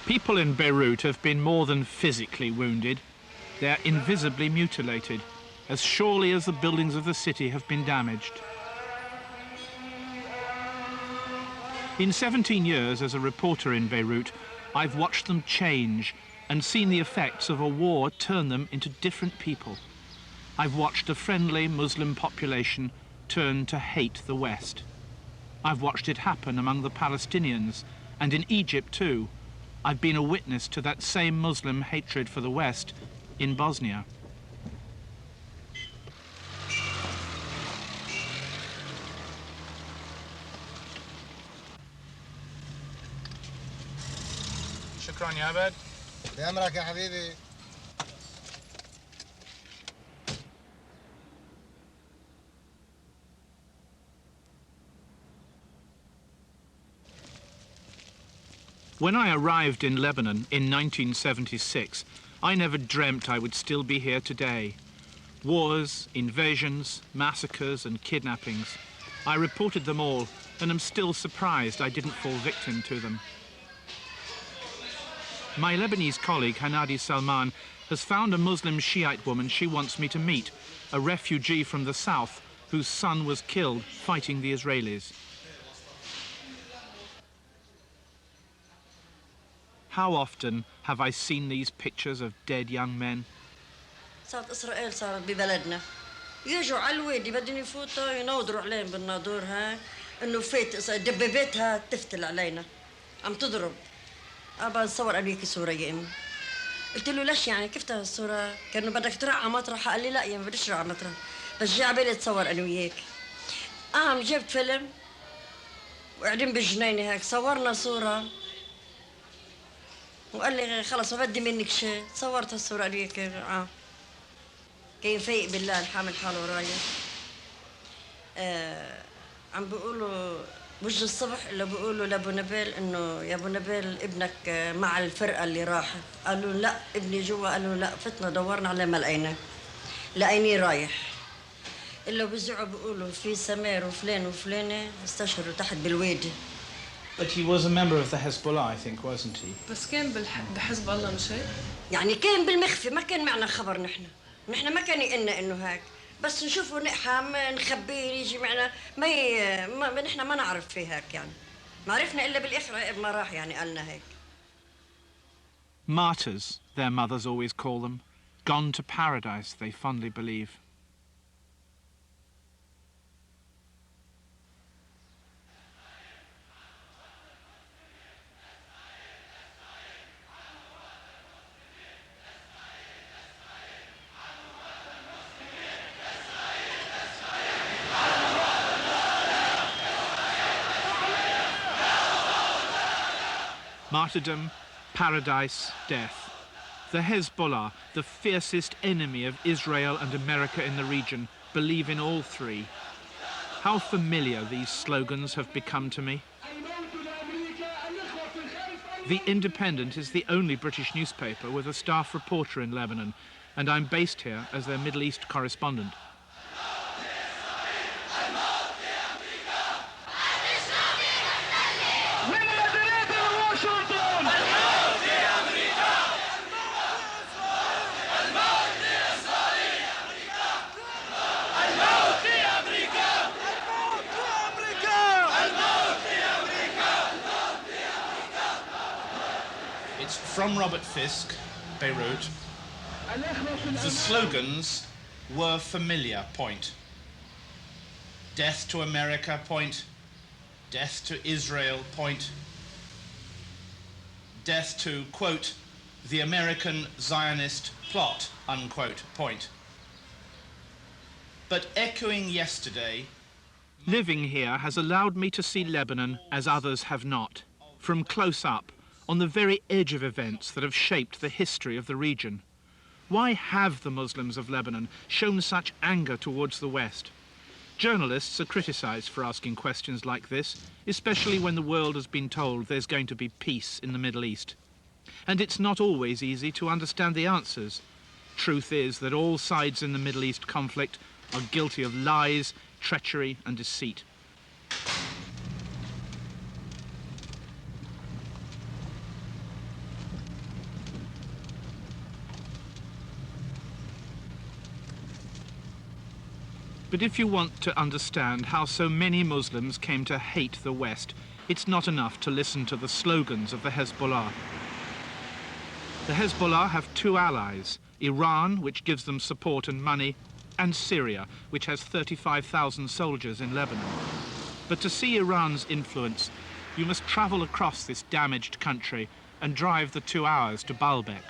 People in Beirut have been more than physically wounded. They're invisibly mutilated, as surely as the buildings of the city have been damaged. In 17 years as a reporter in Beirut, I've watched them change and seen the effects of a war turn them into different people. I've watched a friendly Muslim population turn to hate the West. I've watched it happen among the Palestinians, and in Egypt too. I've been a witness to that same Muslim hatred for the West in Bosnia. شكرا يا عبد. بأمرك يا حبيبي. When I arrived in Lebanon in 1976, I never dreamt I would still be here today. Wars, invasions, massacres and kidnappings. I reported them all and am still surprised I didn't fall victim to them. My Lebanese colleague, Hanadi Salman, has found a Muslim Shiite woman she wants me to meet, a refugee from the south whose son was killed fighting the Israelis. How often have I seen these pictures of dead young men? صارت إسرائيل صارت ببلدنا يجوا على الوادي بدهم يفوتوا ينودروا عليهم بالناظور هاي إنه فات دباباتها تفتل علينا عم تضرب أبى نصور أبيك صورة يا أمي قلت له ليش يعني كيف الصورة كانوا بدك ترعى مطرح قال لي لا يا ما بديش رعى مطرح بس جاي عبالي تصور أنا وياك عم جبت فيلم وقاعدين بالجنينة هيك صورنا صورة وقال لي خلص ما بدي منك شيء صورت الصورة عليك كان فايق بالله حامل حاله رايح عم بيقولوا وجه الصبح اللي بيقولوا لابو نبيل انه يا ابو نبيل ابنك مع الفرقة اللي راحت قالوا لا ابني جوا قالوا لا فتنا دورنا على ما لقيناه لقينيه رايح الا بيزعوا بيقولوا في سمير وفلان وفلانة استشهدوا تحت بالوادي. But he was a member of the Hezbollah, I think, wasn't he? بس كان بحزب الله مش هيك؟ يعني كان بالمخفي ما كان معنا خبر نحن ما كان يقلنا انه هيك بس نشوفه نقحم نخبيه يجي معنا ما نحن ما نعرف فيه هيك يعني ما عرفنا الا بالاخر عقب ما راح يعني قالنا هيك. Martyrs, their mothers always call them. Gone to paradise, they fondly believe. Martyrdom, paradise, death. The Hezbollah, the fiercest enemy of Israel and America in the region, believe in all three. How familiar these slogans have become to me. The Independent is the only British newspaper with a staff reporter in Lebanon, and I'm based here as their Middle East correspondent. It's from Robert Fisk, Beirut. The slogans were familiar, point. Death to America, point. Death to Israel, point. Death to, quote, the American Zionist plot, unquote, point. But echoing yesterday, living here has allowed me to see Lebanon as others have not, from close up, on the very edge of events that have shaped the history of the region. Why have the Muslims of Lebanon shown such anger towards the West? Journalists are criticised for asking questions like this, especially when the world has been told there's going to be peace in the Middle East. And it's not always easy to understand the answers. Truth is that all sides in the Middle East conflict are guilty of lies, treachery and deceit. But if you want to understand how so many Muslims came to hate the West, it's not enough to listen to the slogans of the Hezbollah. The Hezbollah have two allies, Iran, which gives them support and money, and Syria, which has 35,000 soldiers in Lebanon. But to see Iran's influence, you must travel across this damaged country and drive the 2 hours to Baalbek.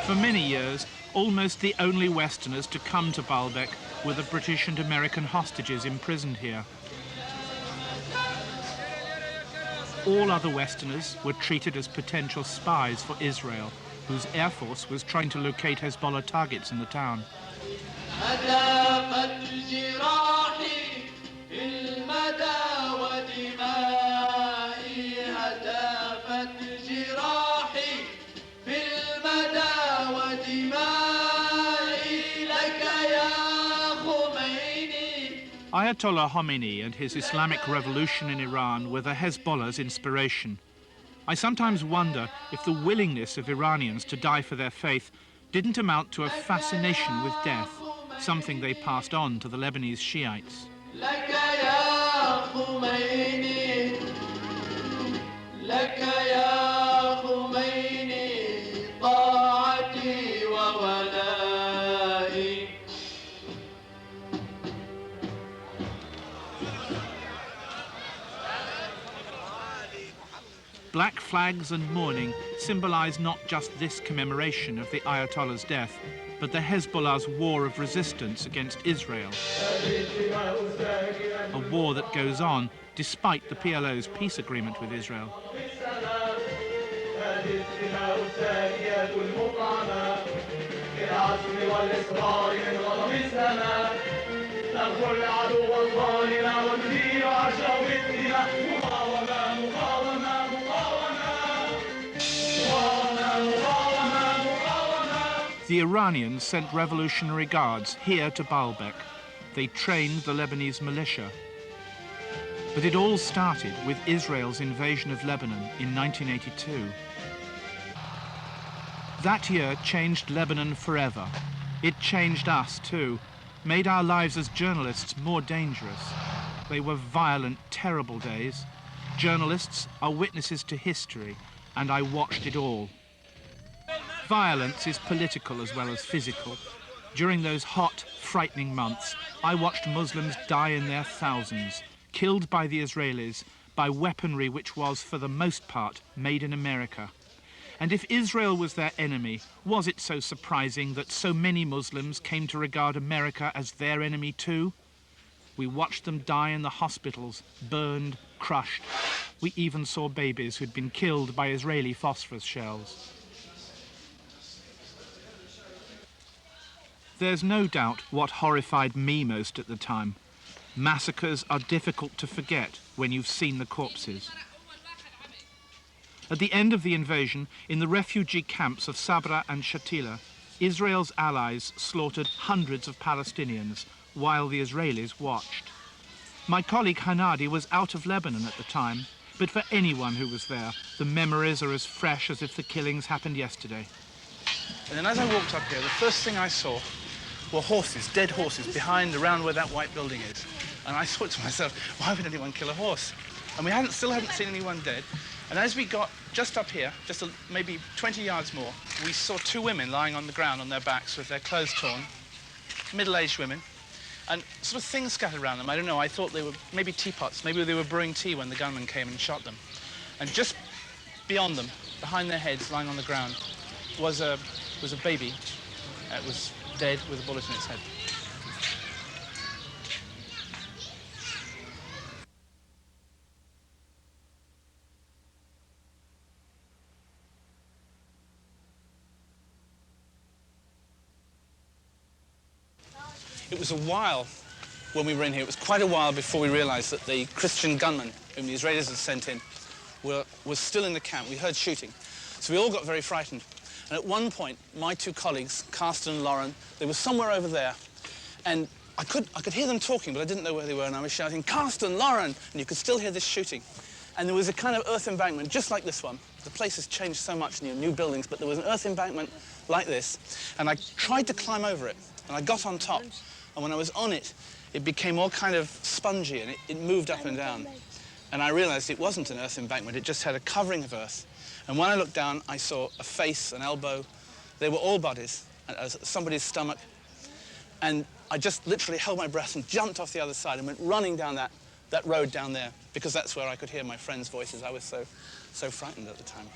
For many years, almost the only Westerners to come to Baalbek were the British and American hostages imprisoned here. All other Westerners were treated as potential spies for Israel, whose air force was trying to locate Hezbollah targets in the town. Ayatollah Khomeini and his Islamic revolution in Iran were the Hezbollah's inspiration. I sometimes wonder if the willingness of Iranians to die for their faith didn't amount to a fascination with death, something they passed on to the Lebanese Shiites. Black flags and mourning symbolize not just this commemoration of the Ayatollah's death, but the Hezbollah's war of resistance against Israel. A war that goes on despite the PLO's peace agreement with Israel. The Iranians sent revolutionary guards here to Baalbek. They trained the Lebanese militia. But it all started with Israel's invasion of Lebanon in 1982. That year changed Lebanon forever. It changed us too, made our lives as journalists more dangerous. They were violent, terrible days. Journalists are witnesses to history, and I watched it all. Violence is political as well as physical. During those hot, frightening months, I watched Muslims die in their thousands, killed by the Israelis, by weaponry which was, for the most part, made in America. And if Israel was their enemy, was it so surprising that so many Muslims came to regard America as their enemy too? We watched them die in the hospitals, burned, crushed. We even saw babies who'd been killed by Israeli phosphorus shells. There's no doubt what horrified me most at the time. Massacres are difficult to forget when you've seen the corpses. At the end of the invasion, in the refugee camps of Sabra and Shatila, Israel's allies slaughtered hundreds of Palestinians while the Israelis watched. My colleague Hanadi was out of Lebanon at the time, but for anyone who was there, the memories are as fresh as if the killings happened yesterday. And then as I walked up here, the first thing I saw were horses, dead horses, around where that white building is. And I thought to myself, why would anyone kill a horse? And we still hadn't seen anyone dead. And as we got just up here, maybe 20 yards more, we saw two women lying on the ground on their backs with their clothes torn, middle-aged women, and sort of things scattered around them. I don't know, I thought they were maybe teapots, maybe they were brewing tea when the gunman came and shot them. And just beyond them, behind their heads, lying on the ground, was a baby. It was dead with a bullet in its head. It was a while when we were in here. It was quite a while before we realized that the Christian gunman whom the Israelis had sent in was still in the camp. We heard shooting. So we all got very frightened. And at one point, my two colleagues, Carsten and Lauren, they were somewhere over there. And I could hear them talking, but I didn't know where they were. And I was shouting, Carsten, Lauren! And you could still hear this shooting. And there was a kind of earth embankment, just like this one. The place has changed so much, new buildings, but there was an earth embankment like this, and I tried to climb over it, and I got on top, and when I was on it, it became all kind of spongy, and it moved up and down. And I realized it wasn't an earth embankment, it just had a covering of earth. And when I looked down, I saw a face, an elbow. They were all bodies, somebody's stomach. And I just literally held my breath and jumped off the other side and went running down that road down there, because that's where I could hear my friends' voices. I was so frightened at the time.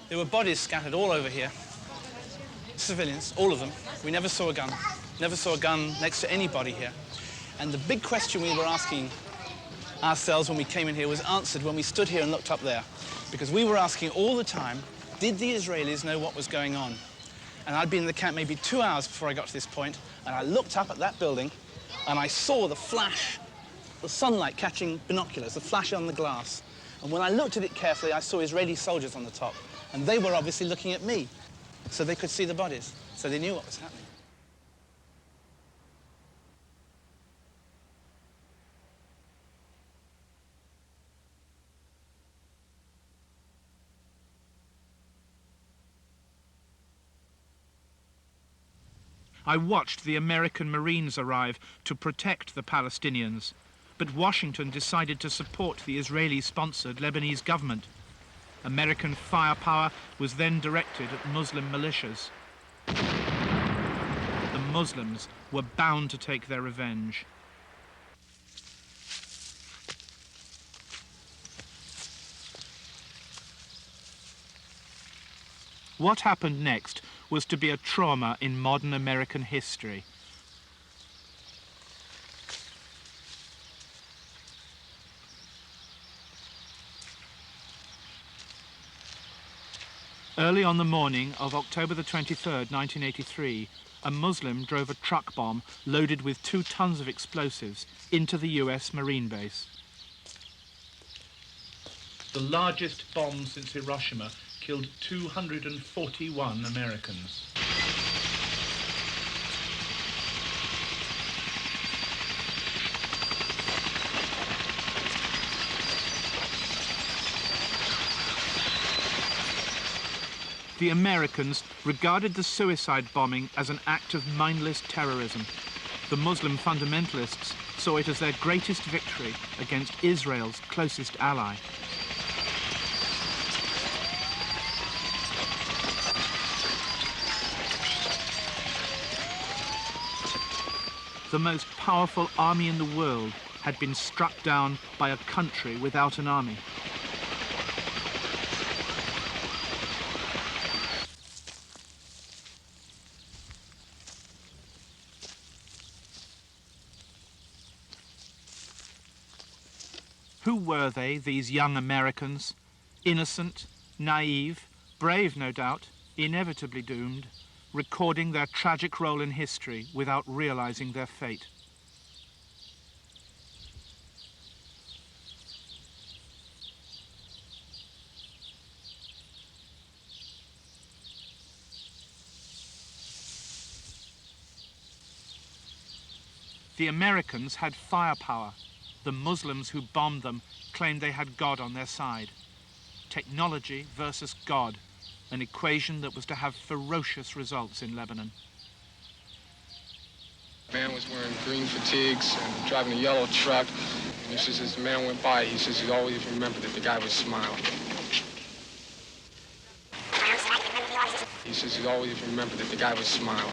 There were bodies scattered all over here. Civilians, all of them. We never saw a gun. Never saw a gun next to anybody here. And the big question we were asking ourselves when we came in here was answered when we stood here and looked up there. Because we were asking all the time, did the Israelis know what was going on? And I'd been in the camp maybe 2 hours before I got to this point, and I looked up at that building, and I saw the flash, the sunlight catching binoculars, the flash on the glass. And when I looked at it carefully, I saw Israeli soldiers on the top. And they were obviously looking at me, so they could see the bodies, so they knew what was happening. I watched the American Marines arrive to protect the Palestinians, but Washington decided to support the Israeli-sponsored Lebanese government. American firepower was then directed at Muslim militias. The Muslims were bound to take their revenge. What happened next was to be a trauma in modern American history. Early on the morning of October the 23rd, 1983, a Muslim drove a truck bomb loaded with 2 tons of explosives into the US Marine base. The largest bomb since Hiroshima killed 241 Americans. The Americans regarded the suicide bombing as an act of mindless terrorism. The Muslim fundamentalists saw it as their greatest victory against Israel's closest ally. The most powerful army in the world had been struck down by a country without an army. Who were they, these young Americans? Innocent, naive, brave no doubt, inevitably doomed, recording their tragic role in history without realizing their fate. The Americans had firepower. The Muslims who bombed them claimed they had God on their side. Technology versus God, an equation that was to have ferocious results in Lebanon. The man was wearing green fatigues and driving a yellow truck. And he says, as the man went by, he says he always remembered that the guy was smiling. He says he always remembered that the guy was smiling.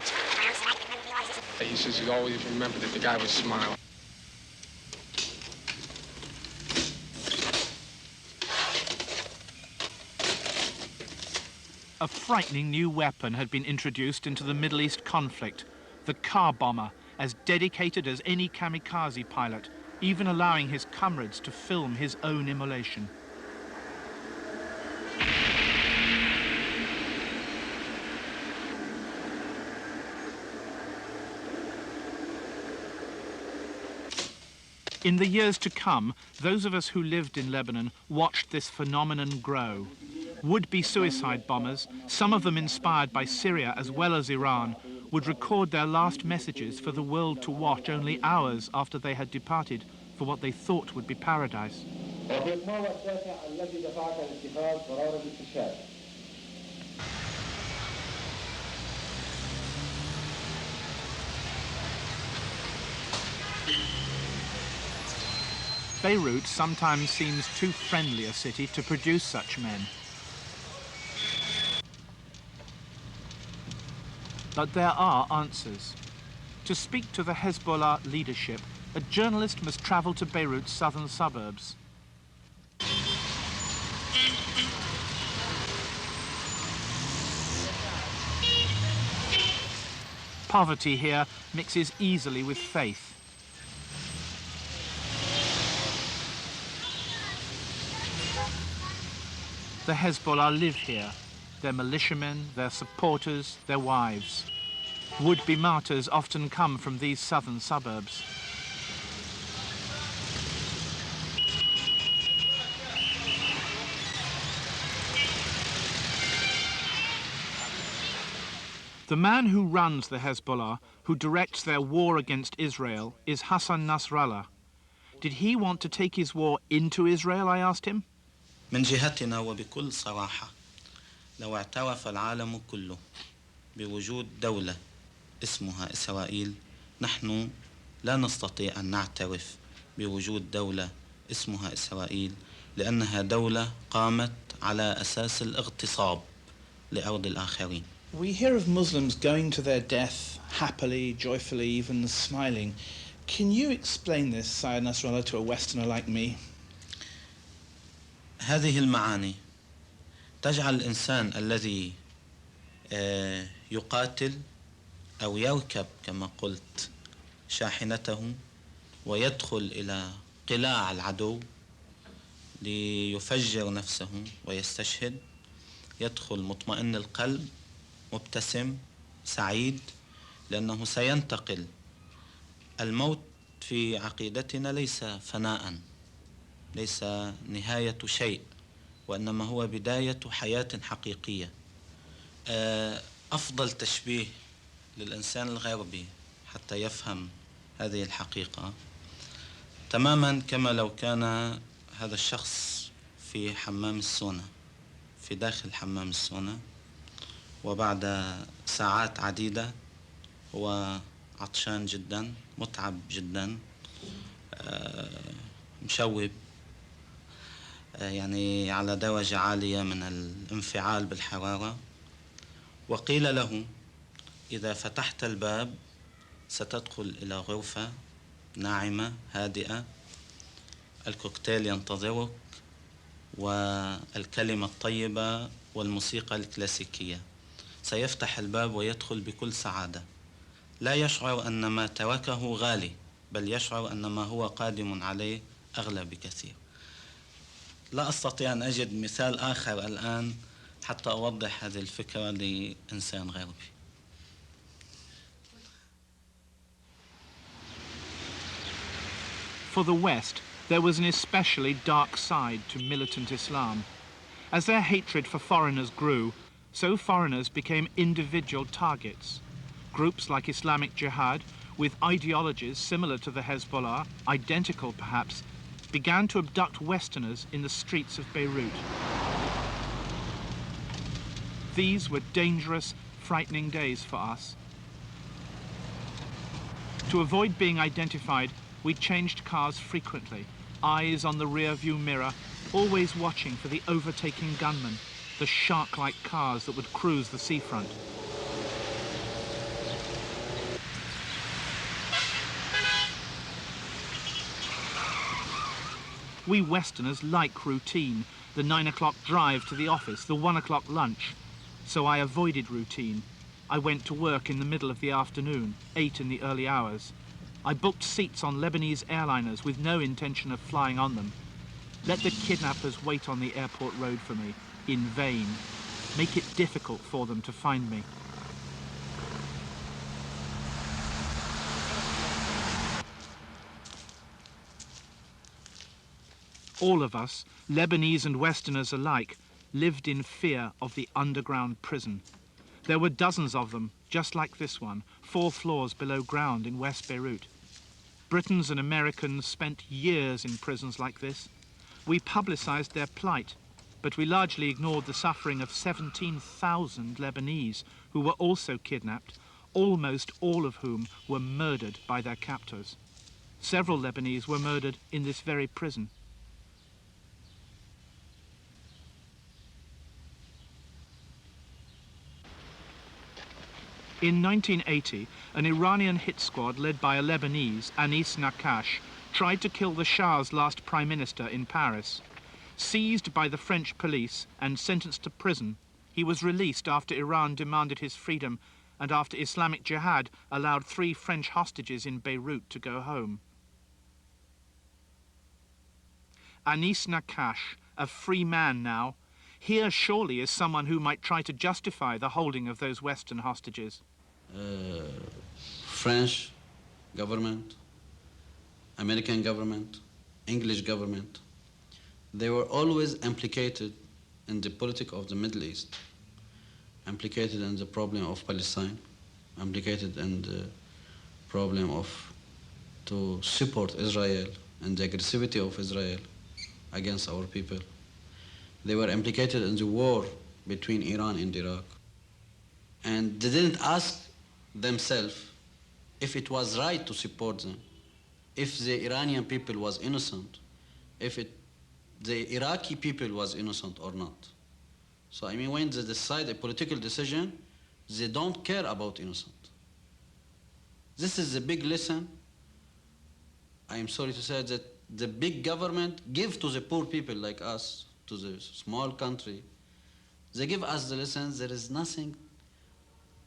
He says he always remembered that the guy was smiling. A frightening new weapon had been introduced into the Middle East conflict, the car bomber, as dedicated as any kamikaze pilot, even allowing his comrades to film his own immolation. In the years to come, those of us who lived in Lebanon watched this phenomenon grow. Would-be suicide bombers, some of them inspired by Syria as well as Iran, would record their last messages for the world to watch only hours after they had departed for what they thought would be paradise. Beirut sometimes seems too friendly a city to produce such men. But there are answers. To speak to the Hezbollah leadership, a journalist must travel to Beirut's southern suburbs. Poverty here mixes easily with faith. The Hezbollah live here, their militiamen, their supporters, their wives. Would-be martyrs often come from these southern suburbs. The man who runs the Hezbollah, who directs their war against Israel, is Hassan Nasrallah. Did he want to take his war into Israel, I asked him? من جهتنا وبكل صراحة لو اعترف العالم كله بوجود دولة اسمها إسرائيل نحن لا نستطيع أن نعترف بوجود دولة اسمها إسرائيل لأنها دولة قامت على أساس الاغتصاب لأرض الآخرين. We hear of Muslims going to their death happily, joyfully, even smiling. Can you explain this, Sayyid Nasrallah, to a Westerner like me? هذه المعاني تجعل الإنسان الذي يقاتل أو يركب كما قلت شاحنته ويدخل إلى قلاع العدو ليفجر نفسه ويستشهد يدخل مطمئن القلب مبتسم سعيد لأنه سينتقل. الموت في عقيدتنا ليس فناء ليس نهاية شيء وإنما هو بداية حياة حقيقية. أفضل تشبيه للإنسان الغربي حتى يفهم هذه الحقيقة تماما كما لو كان هذا الشخص في حمام السونا في داخل حمام السونا وبعد ساعات عديدة هو عطشان جدا متعب جدا مشوب يعني على درجة عالية من الانفعال بالحرارة وقيل له إذا فتحت الباب ستدخل إلى غرفة ناعمة هادئة الكوكتيل ينتظرك والكلمة الطيبة والموسيقى الكلاسيكية سيفتح الباب ويدخل بكل سعادة لا يشعر أن ما تركه غالي بل يشعر أن ما هو قادم عليه أغلى بكثير. لا أستطيع أن أجد مثال آخر الآن حتى أوضح هذه الفكرة لإنسان غربي. For the West, there was an especially dark side to militant Islam. As their hatred for foreigners grew, so foreigners became individual targets. Groups like Islamic Jihad, with ideologies similar to the Hezbollah, identical perhaps, began to abduct Westerners in the streets of Beirut. These were dangerous, frightening days for us. To avoid being identified, we changed cars frequently, eyes on the rear-view mirror, always watching for the overtaking gunmen, the shark-like cars that would cruise the seafront. We Westerners like routine, the 9 o'clock drive to the office, the 1 o'clock lunch. So I avoided routine. I went to work in the middle of the afternoon, 8 in the early hours. I booked seats on Lebanese airliners with no intention of flying on them. Let the kidnappers wait on the airport road for me, in vain. Make it difficult for them to find me. All of us, Lebanese and Westerners alike, lived in fear of the underground prison. There were dozens of them, just like this one, 4 floors below ground in West Beirut. Britons and Americans spent years in prisons like this. We publicized their plight, but we largely ignored the suffering of 17,000 Lebanese who were also kidnapped, almost all of whom were murdered by their captors. Several Lebanese were murdered in this very prison. In 1980, an Iranian hit squad led by a Lebanese, Anis Nakash, tried to kill the Shah's last prime minister in Paris. Seized by the French police and sentenced to prison, he was released after Iran demanded his freedom and after Islamic Jihad allowed 3 French hostages in Beirut to go home. Anis Nakash, a free man now, here surely is someone who might try to justify the holding of those Western hostages. French government, American government, English government, they were always implicated in the politics of the Middle East, implicated in the problem of Palestine, implicated in the problem of to support Israel and the aggressivity of Israel against our people. They were implicated in the war between Iran and Iraq. And they didn't ask themselves if it was right to support them, if the Iranian people was innocent, if the Iraqi people was innocent or not. So I mean, when they decide a political decision, they don't care about innocent. This is the big lesson. I am sorry to say that the big government give to the poor people like us, to the small country. They give us the lessons. There is nothing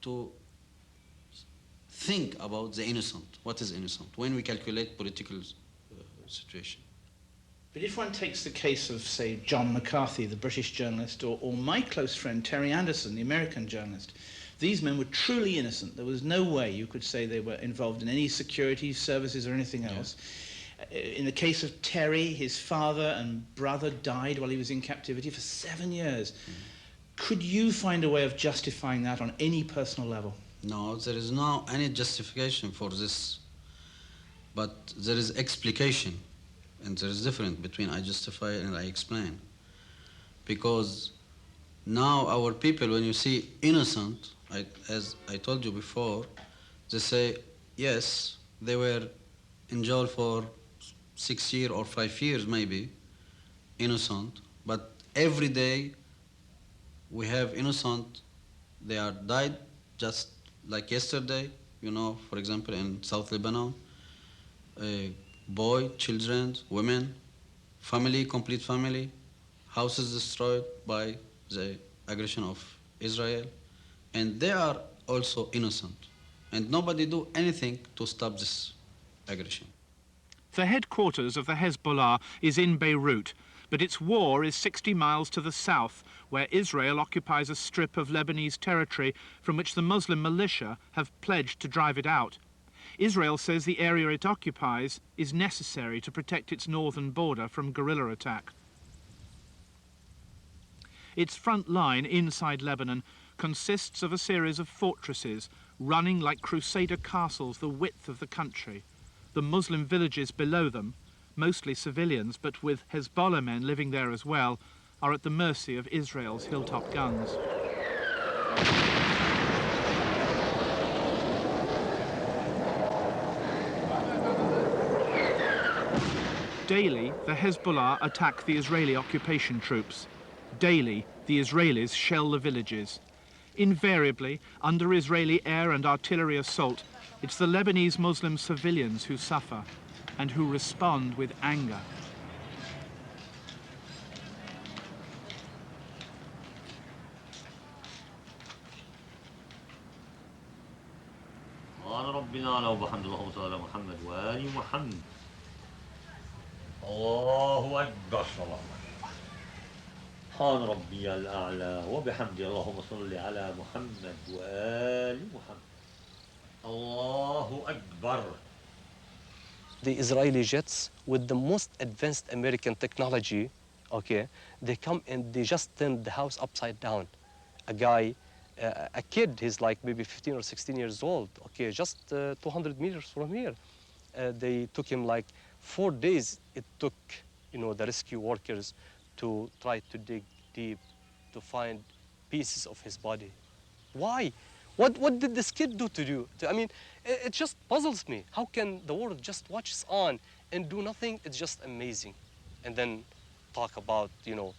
to think about the innocent. What is innocent? When we calculate political situation. But if one takes the case of, say, John McCarthy, the British journalist, or my close friend Terry Anderson, the American journalist, these men were truly innocent. There was no way you could say they were involved in any security services or anything else. Yeah. In the case of Terry, his father and brother died while he was in captivity for 7 years. Could you find a way of justifying that on any personal level? No, there is no any justification for this. But there is explication. And there is difference between I justify and I explain. Because now our people, when you see innocent, as I told you before, they say, yes, they were in jail for 6 years or 5 years maybe, innocent, but every day we have innocent, they are died just like yesterday, you know, for example, in South Lebanon, boy, children, women, family, complete family, houses destroyed by the aggression of Israel, and they are also innocent, and nobody do anything to stop this aggression. The headquarters of the Hezbollah is in Beirut, but its war is 60 miles to the south, where Israel occupies a strip of Lebanese territory from which the Muslim militia have pledged to drive it out. Israel says the area it occupies is necessary to protect its northern border from guerrilla attack. Its front line inside Lebanon consists of a series of fortresses running like crusader castles the width of the country. The Muslim villages below them, mostly civilians but with Hezbollah men living there as well, are at the mercy of Israel's hilltop guns. Daily, the Hezbollah attack the Israeli occupation troops. Daily, the Israelis shell the villages. Invariably, under Israeli air and artillery assault, it's the Lebanese Muslim civilians who suffer and who respond with anger. الله أكبر سبحان ربي الأعلى وبحمد اللهم صل على محمد وآل محمد الله أكبر. The Israeli jets with the most advanced American technology, okay, they come and they just turn the house upside down. A guy a kid, he's like maybe 15 or 16 years old, okay, just 200 meters from here. They took him like 4 days. It took, you know, the rescue workers to try to dig deep to find pieces of his body. Why? What did this kid do to you? I mean, it just puzzles me. How can the world just watches on and do nothing? It's just amazing. And then talk about, you know,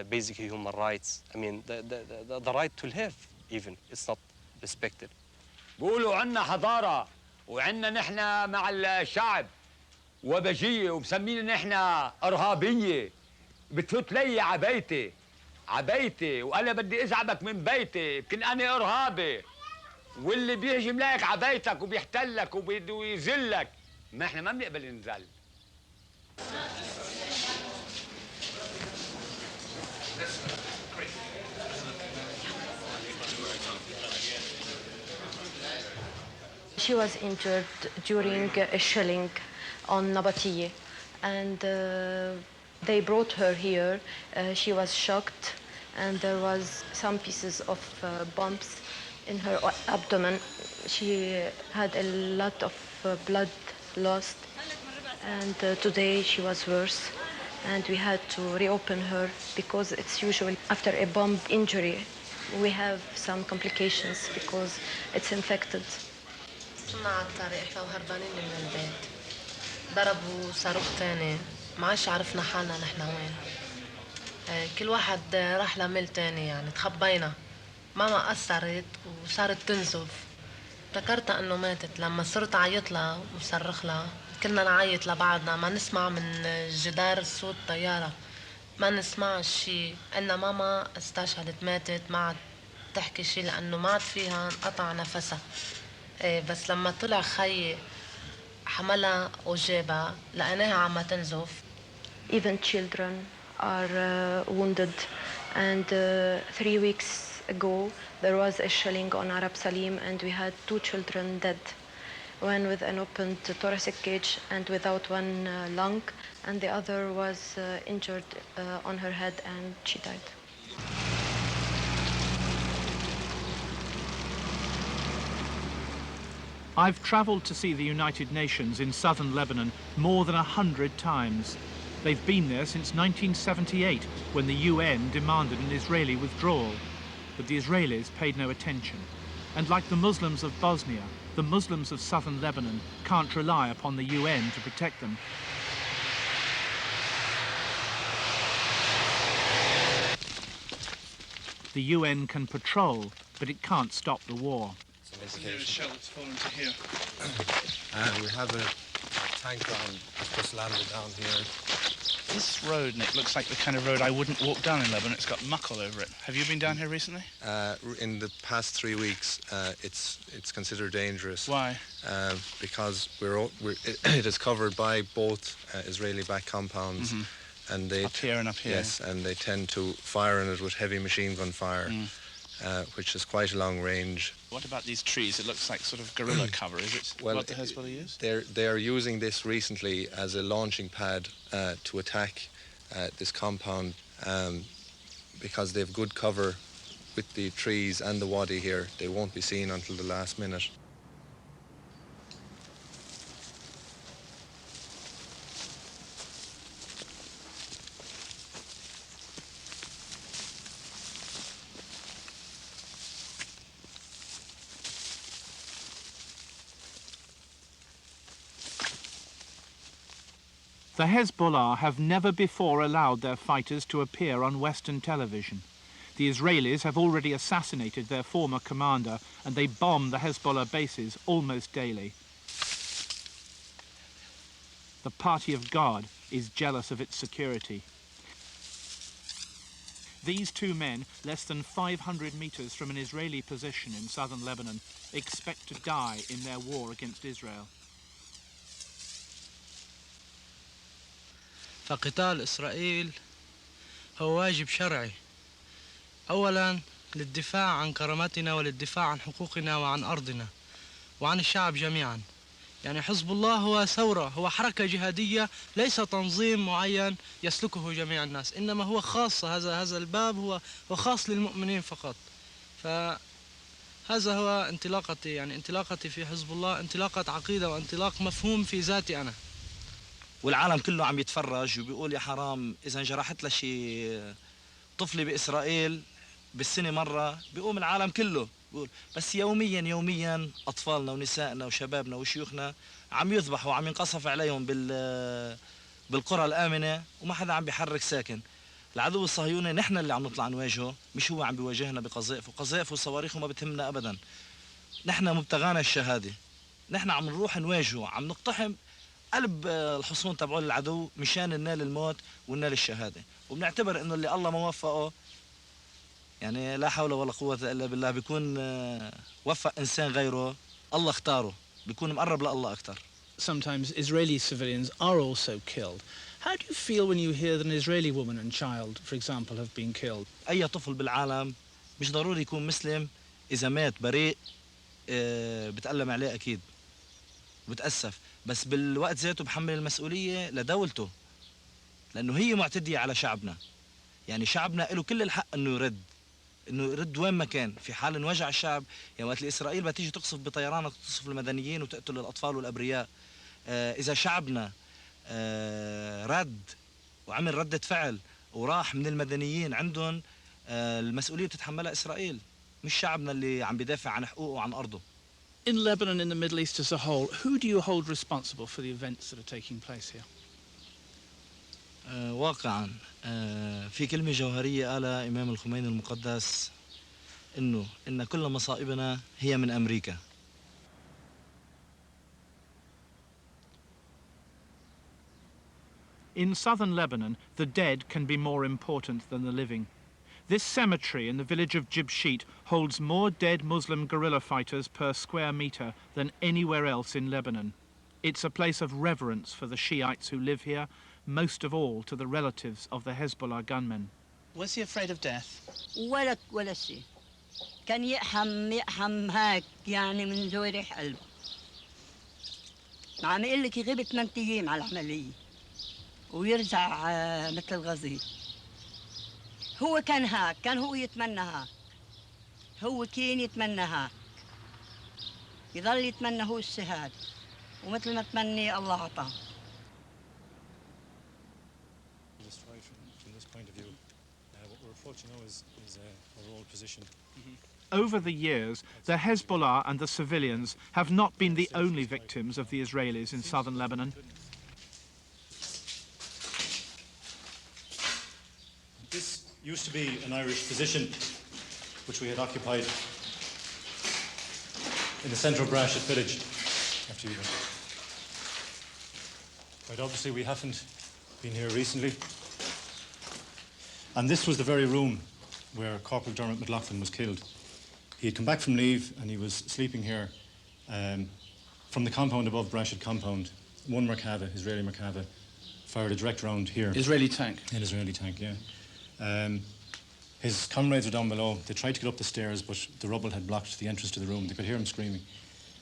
basic human rights. I mean, the right to live even, it's not respected. بيقولوا عنا حضارة وعنا نحن مع الشعب وبجية ومسمين نحن إرهابية. بتفوت لي عبيتي وأنا بدي أزعبك من بيتي يمكن أنا إرهابي واللي بيهجم لك عبيتك وبيحتلك وبده يذلك ما احنا ما بنقبل ننزل. She was injured during a shelling on Nabatiye, and they brought her here. She was shocked, and there was some pieces of bumps in her abdomen. She had a lot of blood lost, and today she was worse, and we had to reopen her because it's usually after a bomb injury we have some complications because it's infected. كنا على الطريق وهربانين من البيت ضربوا صاروخ تاني ما عادش عرفنا حالنا نحن وين. كل واحد راح لميل تاني يعني تخبينا. ماما أثرت وصارت تنزف. افتكرتها إنه ماتت لما صرت عيط لها وصرخ لها. كنا نعيط لبعضنا ما نسمع من الجدار صوت طيارة ما نسمع شيء. إن ماما استشهدت ماتت ما عاد تحكي شيء لأنه ما عاد فيها انقطع نفسها. بس لما طلع خيي حملها وجابها لقيناها عم تنزف. Even children are wounded, and 3 weeks ago there was a shelling on Arab Salim and we had 2 children dead. One with an opened thoracic cage and without one lung, and the other was injured on her head and she died. I've traveled to see the United Nations in southern Lebanon more than 100 times. They've been there since 1978, when the UN demanded an Israeli withdrawal. But the Israelis paid no attention. And like the Muslims of Bosnia, the Muslims of southern Lebanon can't rely upon the UN to protect them. The UN can patrol, but it can't stop the war. Here is shell that's fallen to here. We have a tanker that's just landed down here. This road, Nick, looks like the kind of road I wouldn't walk down in Lebanon. It's got muck all over it. Have you been down here recently? In the past 3 weeks, it's considered dangerous. Why? Because it is covered by both Israeli-backed compounds, and they up here and up here. Yes, and they tend to fire in it with heavy machine gun fire, which is quite a long range. What about these trees? It looks like sort of guerrilla cover. Is it what the Hezbollah use? They are using this recently as a launching pad to attack this compound because they have good cover with the trees and the wadi here. They won't be seen until the last minute. The Hezbollah have never before allowed their fighters to appear on Western television. The Israelis have already assassinated their former commander, and they bomb the Hezbollah bases almost daily. The Party of God is jealous of its security. These 2 men, less than 500 meters from an Israeli position in southern Lebanon, expect to die in their war against Israel. فقتال إسرائيل هو واجب شرعي أولاً للدفاع عن كرامتنا وللدفاع عن حقوقنا وعن أرضنا وعن الشعب جميعاً. يعني حزب الله هو ثورة، هو حركة جهادية، ليس تنظيم معين يسلكه جميع الناس، إنما هو خاص. هذا الباب هو خاص للمؤمنين فقط. هذا هو انطلاقتي، يعني انطلاقتي في حزب الله انطلاقة عقيدة وانطلاق مفهوم في ذاتي أنا. والعالم كله عم يتفرج وبيقول يا حرام إذا انجرحت له شي طفلة بإسرائيل بالسنة مرة بيقوم العالم كله بيقول، بس يوميا أطفالنا ونسائنا وشبابنا وشيوخنا عم يذبحوا وعم ينقصف عليهم بالقرى الآمنة وما حدا عم بيحرك ساكن. العدو الصهيوني نحن اللي عم نطلع نواجهه، مش هو عم بيواجهنا بقذائف وقذائف وصواريخ وما بتهمنا أبدا. نحن مبتغانا الشهادة، نحن عم نروح نواجهه، عم نقتحم قلب الحصون تبعون العدو مشان ننال الموت وننال الشهادة. وبنعتبر إنه اللي الله ما وفقه، يعني لا حول ولا قوة إلا بالله، بيكون وفق إنسان غيره الله اختاره، بيكون مقرب لله أكتر. Sometimes Israeli civilians are also killed. How do you feel when you hear that an Israeli woman and child, for example, have been killed? أي طفل بالعالم مش ضروري يكون مسلم، إذا مات بريء بتألم عليه أكيد وبتأسف، بس بالوقت ذاته بحمل المسؤولية لدولته، لأنه هي معتدية على شعبنا. يعني شعبنا له كل الحق إنه يرد وين ما كان في حال إن وجع الشعب. يعني وقت إسرائيل بتيجي تقصف بطيرانها تقصف المدنيين وتقتل الأطفال والأبرياء، إذا شعبنا رد وعمل ردة فعل وراح من المدنيين عندهم، المسؤولية تتحملها إسرائيل، مش شعبنا اللي عم بيدافع عن حقوقه وعن أرضه. In Lebanon, in the Middle East as a whole, who do you hold responsible for the events that are taking place here? واقعا في كلمة جوهرية قالها إمام الخميني المقدس، إن كل مصائبنا هي من أمريكا. In southern Lebanon, the dead can be more important than the living. This cemetery in the village of Jibshit holds more dead Muslim guerrilla fighters per square metre than anywhere else in Lebanon. It's a place of reverence for the Shiites who live here, most of all to the relatives of the Hezbollah gunmen. Was he afraid of death? ولا شيء. كان يقحم هيك يعني من جوارح قلبه. عم يقول لك يغيب 8 أيام على العملية ويرجع مثل الغزير. هو كان هاك، كان هو يتمنى هاك، هو كان يتمنى هاك، يظل يتمنى هو الشهادة ومثل ما تمني الله عطاه. Just right from this point of view, what we're approaching now is our old position. Over the years, the Hezbollah and the civilians have not been the only victims of the Israelis in southern Lebanon. This used to be an Irish position which we had occupied in the centre of Brashet village. After you. Quite obviously we haven't been here recently. And this was the very room where Corporal Dermot McLaughlin was killed. He had come back from leave and he was sleeping here from the compound above Brashet compound. One Merkava, Israeli Merkava, fired a direct round here. Israeli tank? An Israeli tank, yeah. His comrades were down below. They tried to get up the stairs, but the rubble had blocked the entrance to the room. They could hear him screaming.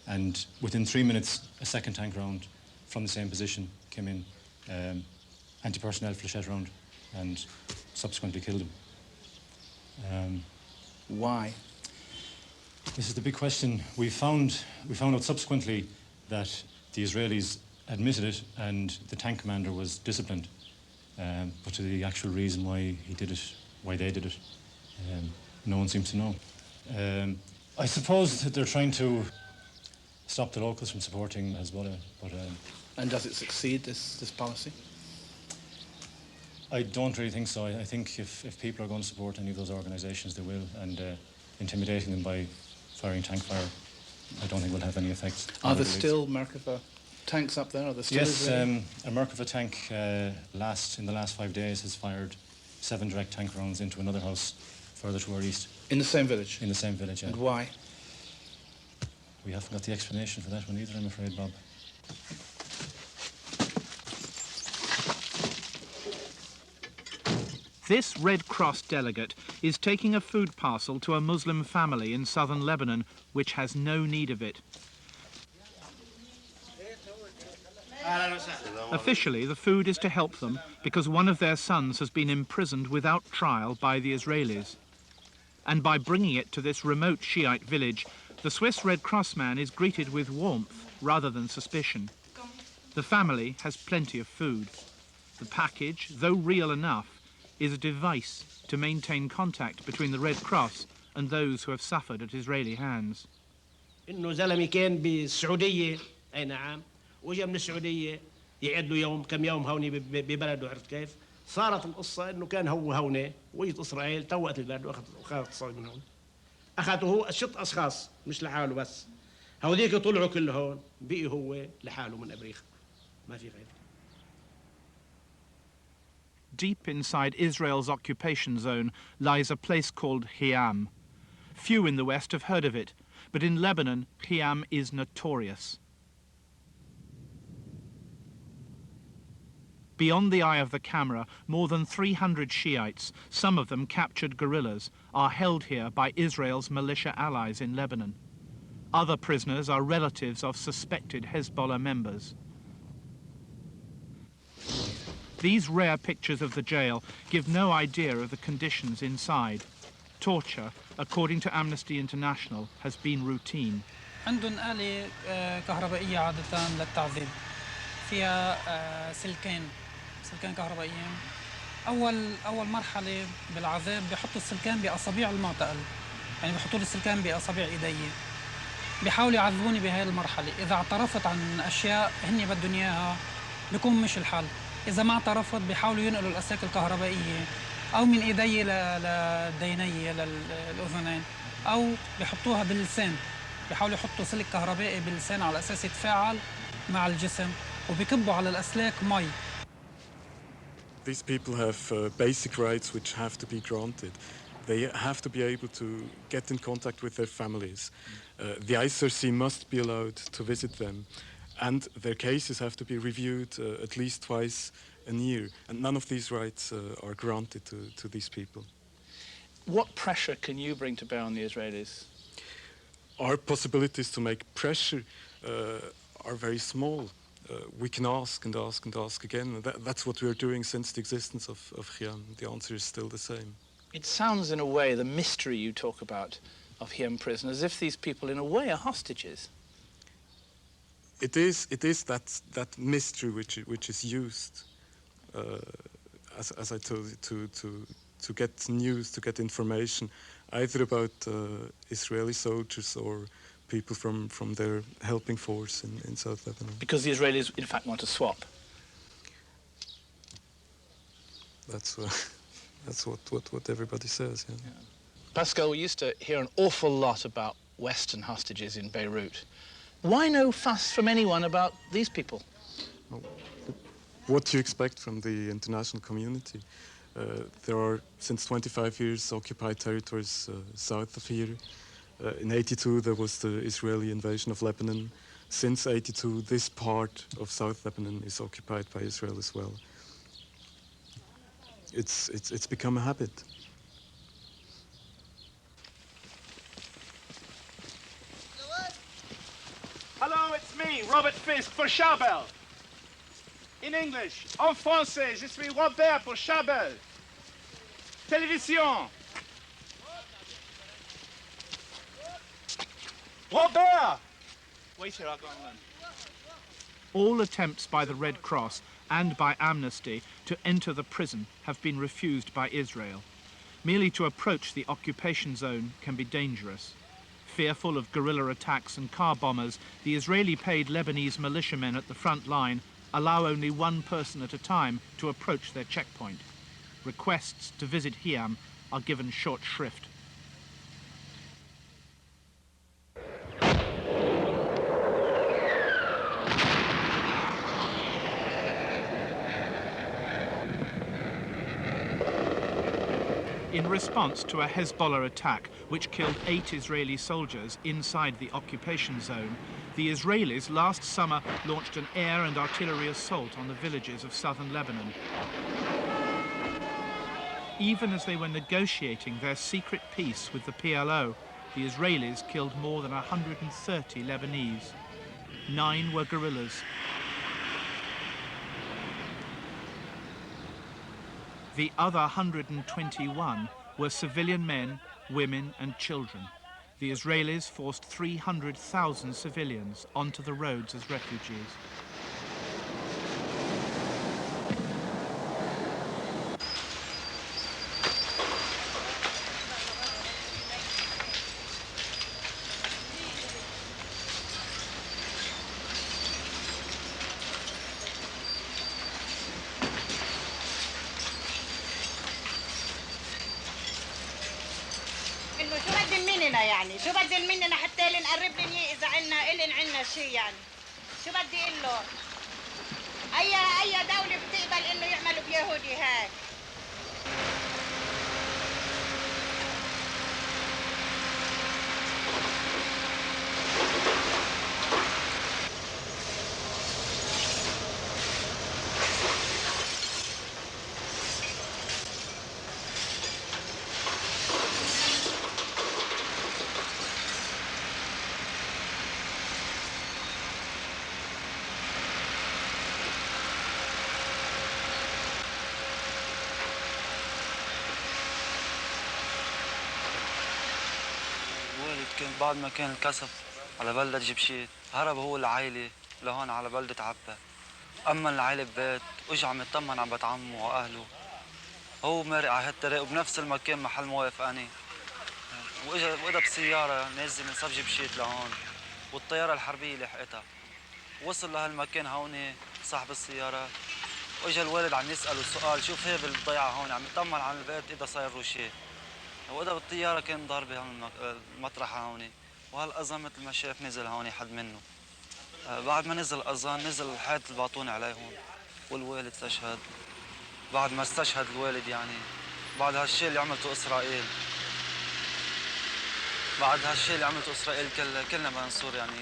And within 3 minutes, a second tank round from the same position came in, anti-personnel flechette round, and subsequently killed him. Why? This is the big question. We found out subsequently that the Israelis admitted it and the tank commander was disciplined. But to the actual reason why he did it, why they did it, no one seems to know. I suppose that they're trying to stop the locals from supporting Hezbollah, but... And does it succeed, this policy? I don't really think so. I think if people are going to support any of those organisations, they will, and intimidating them by firing tank fire, I don't think will have any effect. Are there still Merkava tanks up there? Are there still Israeli? A Merkava tank in the last 5 days has fired 7 direct tank rounds into another house further to our east. In the same village? In the same village, yeah. And why? We haven't got the explanation for that one either, I'm afraid, Bob. This Red Cross delegate is taking a food parcel to a Muslim family in southern Lebanon, which has no need of it. Officially, the food is to help them because one of their sons has been imprisoned without trial by the Israelis. And by bringing it to this remote Shiite village, the Swiss Red Cross man is greeted with warmth rather than suspicion. The family has plenty of food. The package, though real enough, is a device to maintain contact between the Red Cross and those who have suffered at Israeli hands. إنه زلمة كان بالسعودية أي نعم وجا من السعودية يقعد له يوم كم يوم هوني ببلده عرفت كيف؟ صارت القصة إنه كان هو هوني وجت إسرائيل توقت البلد وأخذت الصاج من هون. أخذته هو 6 أشخاص مش لحاله بس. هوديك طلعوا كله هون بقي هو لحاله من أبريخ ما في غير. Deep inside Israel's occupation zone lies a place called Khiam. Few in the West have heard of it, but in Lebanon, Khiam is notorious. Beyond the eye of the camera, more than 300 Shiites, some of them captured guerrillas, are held here by Israel's militia allies in Lebanon. Other prisoners are relatives of suspected Hezbollah members. These rare pictures of the jail give no idea of the conditions inside. Torture, according to Amnesty International, has been routine. عندهم آلة كهربائية عادة للتعذيب فيها سلكين كهربائيين. أول مرحلة بالعذاب بيحطوا السلكان بأصابع المعتقل، يعني بيحطوا لي السلكان بأصابع إيدي. بيحاولوا يعذبوني بهاي المرحلة. إذا اعترفت عن أشياء هني بدهم إياها بيكون مش الحل. إذا ما اعترفت بيحاولوا ينقلوا الأسلاك الكهربائية أو من إيدي لديني للأذنين أو بيحطوها باللسان. بيحاولوا يحطوا سلك كهربائي باللسان على أساس يتفاعل مع الجسم وبيكبوا على الأسلاك مي. These people have basic rights which have to be granted. They have to be able to get in contact with their families. The ICRC must be allowed to visit them. And their cases have to be reviewed at least twice a year. And none of these rights are granted to these people. What pressure can you bring to bear on the Israelis? Our possibilities to make pressure are very small. We can ask and ask and ask again. That's what we're doing since the existence of Khiam. The answer is still the same. It sounds in a way, the mystery you talk about of Khiam prison, as if these people in a way are hostages. It is that mystery which is used, as I told you, to get news, to get information, either about Israeli soldiers or people from their helping force in South Lebanon. Because the Israelis, in fact, want to swap. That's what everybody says. Yeah. Pascal, we used to hear an awful lot about Western hostages in Beirut. Why no fuss from anyone about these people? What do you expect from the international community? There are, since 25 years, occupied territories south of here. In '82, there was the Israeli invasion of Lebanon. Since '82, this part of South Lebanon is occupied by Israel as well. It's become a habit. Hello, it's me, Robert Fisk, for Chabel. In English, en français, je suis Robert pour Chabel. Télévision. Robert! Wait here, I'll go on then. All attempts by the Red Cross and by Amnesty to enter the prison have been refused by Israel. Merely to approach the occupation zone can be dangerous. Fearful of guerrilla attacks and car bombers, the Israeli-paid Lebanese militiamen at the front line allow only one person at a time to approach their checkpoint. Requests to visit Khiam are given short shrift. In response to a Hezbollah attack which killed 8 Israeli soldiers inside the occupation zone, the Israelis last summer launched an air and artillery assault on the villages of southern Lebanon. Even as they were negotiating their secret peace with the PLO, the Israelis killed more than 130 Lebanese. 9 were guerrillas. The other 121 were civilian men women and children. The Israelis forced 300,000 civilians onto the roads as refugees. انه شو بدهم مننا يعني؟ شو بدهم مننا حتى نقرب لهم اذا عنا شيء يعني؟ شو بدي اقول له؟ اي دولة بتقبل انه يعملوا بيهودي هيك؟ كان بعد ما كان الكسف على بلدة جبشيت هرب هو العائلة لهون على بلدة عبا. أما العائلة ببيت وإجا عم يطمن على بيت عمه وأهله. هو مارق على هالطريق وبنفس المكان محل ما واقف أنا. وإجا بسيارة نازل من صف جبشيت لهون والطيارة الحربية لحقتها. وصل لهالمكان هون صاحب السيارة وإجا الوالد عم يسأله سؤال شو في بالضيعة هون عم يطمن على البيت إذا صاير له شيء. وإذا بالطيارة كان ضاربة هون المطرح هون وهالأذان مثل ما شايف نزل هون حد منه. بعد ما نزل الأذان نزل حياة الباطون عليه هون والوالد استشهد. بعد ما استشهد الوالد يعني بعد هالشيء اللي عملته إسرائيل كلنا منصور يعني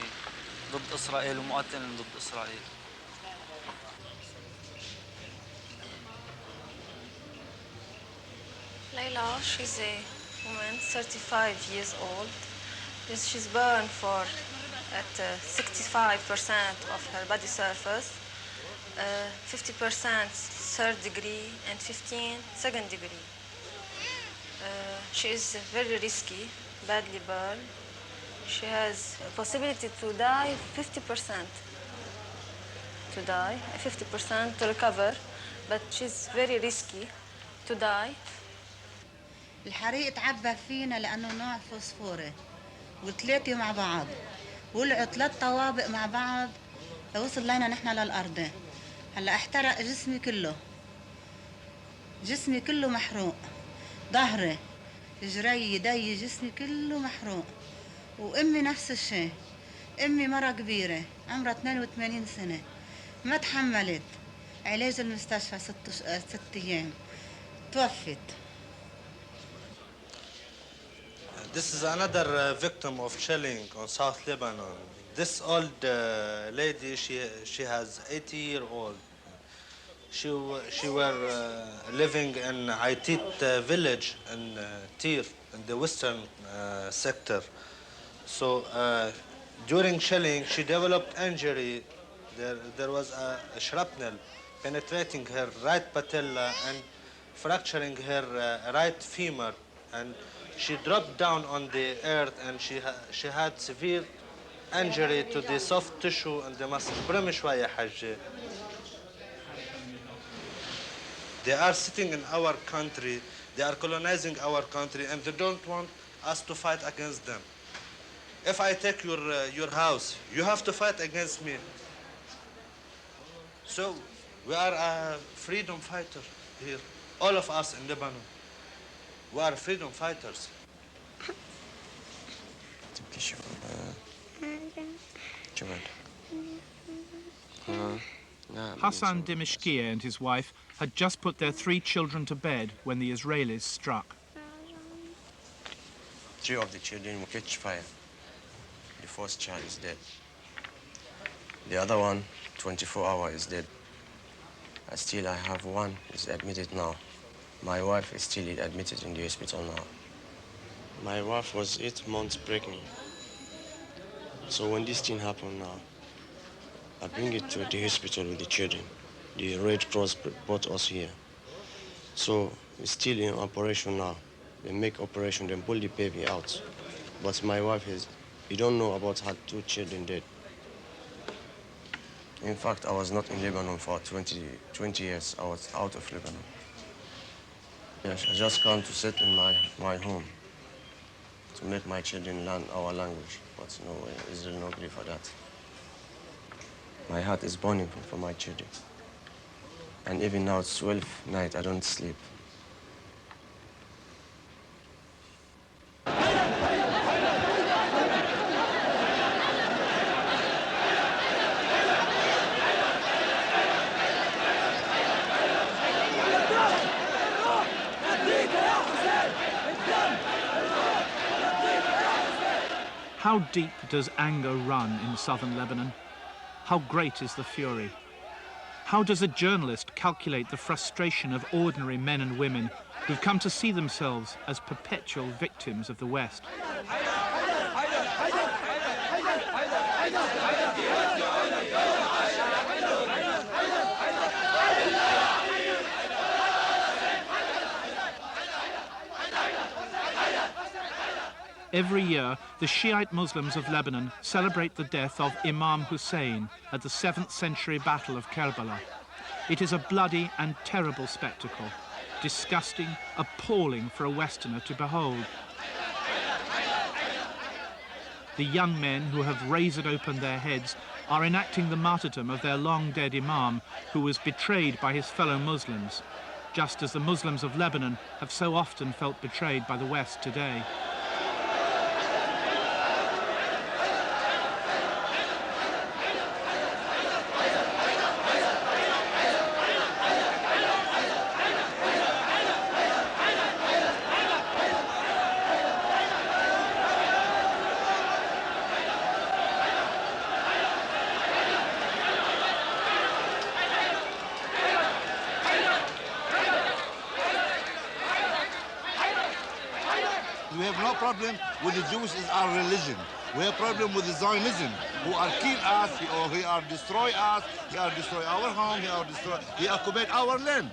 ضد إسرائيل ومقاتلين ضد إسرائيل. Layla, she's a woman, 35 years old. She's burned at 65% of her body surface, 50% third degree and 15 second degree. She is very risky, badly burned. She has a possibility to die 50% to die, 50% to recover, but she's very risky to die. الحريق تعبى فينا لأنه نوع فوسفوري والثلاثة مع بعض ولعوا 3 طوابق مع بعض لوصل لنا نحن للأرض. هلا احترق جسمي كله محروق، ظهري جري يدي جسمي كله محروق. وأمي نفس الشيء، أمي مرة كبيرة عمرها 82 سنة ما تحملت علاج المستشفى 6 أيام توفت. This is another victim of shelling on South Lebanon. This old lady, she has 80-year-old. She were living in Aitit village in Tir, in the western sector. So during shelling, she developed injury. There was a shrapnel penetrating her right patella and fracturing her right femur. And she dropped down on the earth and she had severe injury to the soft tissue and the muscle. برم شوية حجة. They are sitting in our country, they are colonizing our country and they don't want us to fight against them. If I take your house, you have to fight against me. So we are a freedom fighter here, all of us in Lebanon. We are freedom fighters. Hassan Dimishkia and his wife had just put their 3 children to bed when the Israelis struck. 3 of the children will catch fire. The first child is dead. The other one, 24 hours, is dead. Still, I have one is admitted now. My wife is still admitted in the hospital now. My wife was 8 months pregnant. So when this thing happened now, I bring it to the hospital with the children. The Red Cross brought us here. So it's still in operation now. They make operation, then pull the baby out. But my wife you don't know about her 2 children dead. In fact, I was not in Lebanon for 20 years. I was out of Lebanon. Yes, I just come to sit in my home to make my children learn our language. But no way, Israel no agree for that. My heart is burning for my children. And even now it's 12 night, I don't sleep. How deep does anger run in southern Lebanon? How great is the fury? How does a journalist calculate the frustration of ordinary men and women who've come to see themselves as perpetual victims of the West? Every year, the Shiite Muslims of Lebanon celebrate the death of Imam Hussein at the 7th century Battle of Karbala. It is a bloody and terrible spectacle, disgusting, appalling for a Westerner to behold. The young men who have razored open their heads are enacting the martyrdom of their long-dead Imam, who was betrayed by his fellow Muslims, just as the Muslims of Lebanon have so often felt betrayed by the West today. We have no problem with the Jews is our religion. We have problem with the Zionism, who are kill us, or he are destroy us, he are destroy our home, he occupied our land.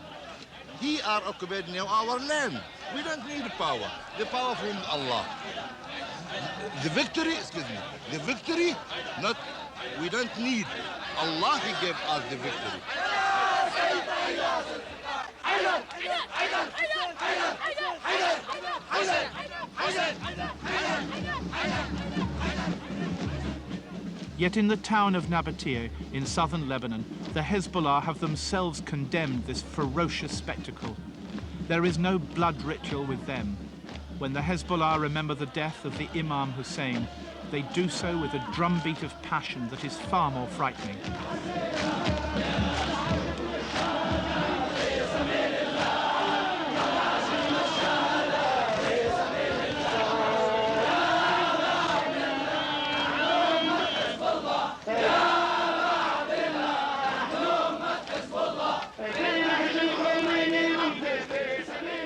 He are occupied now our land. We don't need the power. The power from Allah. The victory, the victory, not, we don't need. Allah, he gave us the victory. Yet in the town of Nabatea in southern Lebanon, the Hezbollah have themselves condemned this ferocious spectacle. There is no blood ritual with them. When the Hezbollah remember the death of the Imam Hussein, they do so with a drumbeat of passion that is far more frightening.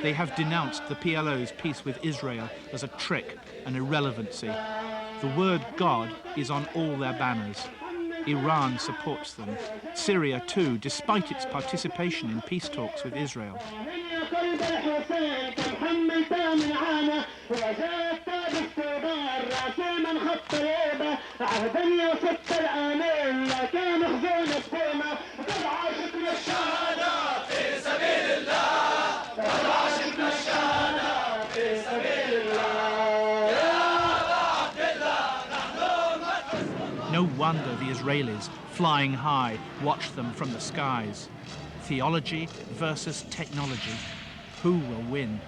They have denounced the PLO's peace with Israel as a trick and irrelevancy. The word God is on all their banners. Iran supports them. Syria too, despite its participation in peace talks with Israel. No wonder the Israelis, flying high, watch them from the skies. Theology versus technology. Who will win?